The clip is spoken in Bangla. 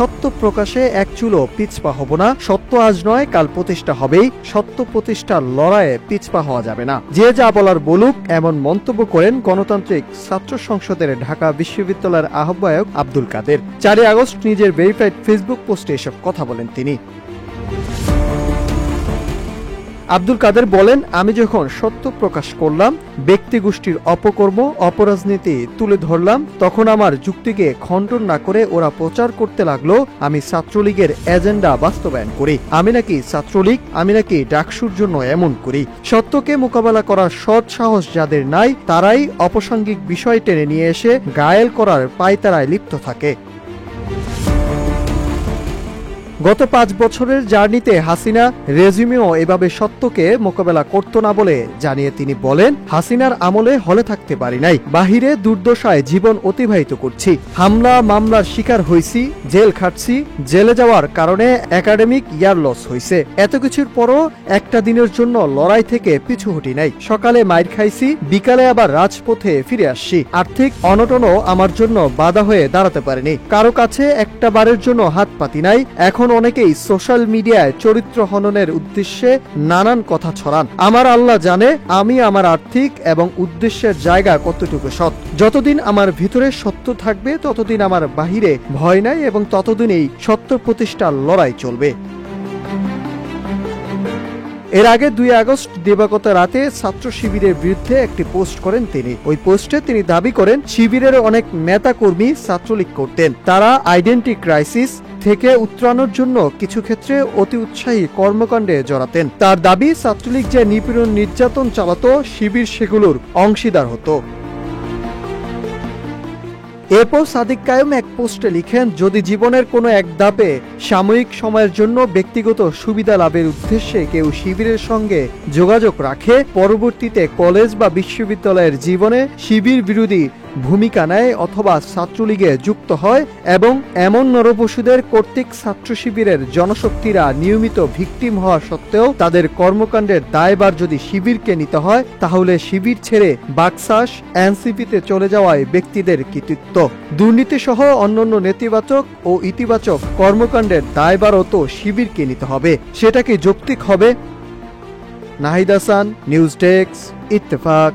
সত্য প্রকাশে এক চুলও পিছপা হব না। সত্য আজ নয় কাল প্রতিষ্ঠা হবেই। সত্য প্রতিষ্ঠার লড়াইয়ে পিছপা হওয়া যাবে না। যে যা বলার বলুক, এমন মন্তব্য করেন গণতান্ত্রিক ছাত্র সংসদের ঢাকা বিশ্ববিদ্যালয়ের আহ্বায়ক আব্দুল কাদের। 4 আগস্ট নিজের ভেরিফাইড ফেসবুক পোস্টে এসব কথা বলেন তিনি। আব্দুল কাদের বলেন, আমি যখন সত্য প্রকাশ করলাম, ব্যক্তি গোষ্ঠীর অপকর্ম অপরাজনীতি তুলে ধরলাম, তখন আমার যুক্তিকে খণ্ডন না করে ওরা প্রচার করতে লাগলো আমি ছাত্রলীগের এজেন্ডা বাস্তবায়ন করি, আমি নাকি ছাত্রলীগ, আমি নাকি ডাকসুর জন্য এমন করি। সত্যকে মোকাবেলা করার সৎ সাহস যাদের নাই, তারাই অপ্রাসঙ্গিক বিষয় টেনে নিয়ে এসে গায়েল করার পায়তারায় লিপ্ত থাকে। গত 5 বছরের জার্নিতে হাসিনা রেজিমেও এভাবে সত্যকে মোকাবেলা করত না বলে জানিয়ে তিনি বলেন, হাসিনার আমলে হলে থাকতে পারি নাই, বাহিরে দুর্দশায় জীবন অতিবাহিত করছি, হামলা মামলার শিকার হইছি, জেল খাটছি, জেলে যাওয়ার কারণে একাডেমিক ইয়ার লস হইছে। এত কিছুর পরও একটা দিনের জন্য লড়াই থেকে পিছু হটি নাই। সকালে মাইর খাইছি, বিকালে আবার রাজপথে ফিরে আসছি। আর্থিক অনটনও আমার জন্য বাধা হয়ে দাঁড়াতে পারেনি। কারো কাছে একটা বারের জন্য হাত পাতি নাই। এখন অনেকেই সোশ্যাল মিডিয়ায় চরিত্র হননের উদ্দেশ্যে নানান কথা ছড়ান। আমার আল্লাহ জানে আমি আমার আর্থিক এবং উদ্দেশ্যের জায়গা কতটুকু সৎ। যতদিন আমার ভিতরে সত্য থাকবে ততদিন আমার বাহিরে ভয় নাই এবং ততদিনই সত্য প্রতিষ্ঠার লড়াই চলবে। এর আগে 2 আগস্ট দিবাগত রাতে ছাত্র শিবিরের বিরুদ্ধে একটি পোস্ট করেন তিনি। ওই পোস্টে তিনি দাবি করেন, শিবিরের অনেক নেতা কর্মী ছাত্রলীগ করতেন, তারা আইডেন্টি ক্রাইসিস থেকে উত্তরানোর জন্য কিছু ক্ষেত্রে অতি উৎসাহী কর্মকাণ্ডে জড়াতেন। তার দাবি, ছাত্রলীগ যে নিপীড়ন নির্যাতন চালাতো, শিবির সেগুলোর অংশীদার হতো। এরপর সাদিক কায়েম এক পোস্টে লিখেন, যদি জীবনের কোনো এক ধাপে সাময়িক সময়ের জন্য ব্যক্তিগত সুবিধা লাভের উদ্দেশ্যে কেউ শিবিরের সঙ্গে যোগাযোগ রাখে, পরবর্তীতে কলেজ বা বিশ্ববিদ্যালয়ের জীবনে শিবির বিরোধী ভূমিকা নেয় অথবা ছাত্রলীগে যুক্ত হয় এবং এমন নরপশুদের কর্তৃক ছাত্র শিবিরের জনশক্তিরা নিয়মিত ভিকটিম হওয়া সত্ত্বেও তাদের কর্মকাণ্ডের দায়ভার যদি শিবিরকে নিতে হয়, তাহলে শিবির ছেড়ে বাকশাস এনসিপিতে চলে যাওয়ায় ব্যক্তিদের কৃতিত্ব। দুর্নীতি সহ অন্যান্য নেতিবাচক ও ইতিবাচক কর্মকাণ্ডের দায়ভারও তো শিবিরকে নিতে হবে। সেটা কি যৌক্তিক হবে? Nahid Hasan, news desk, Ittefaq.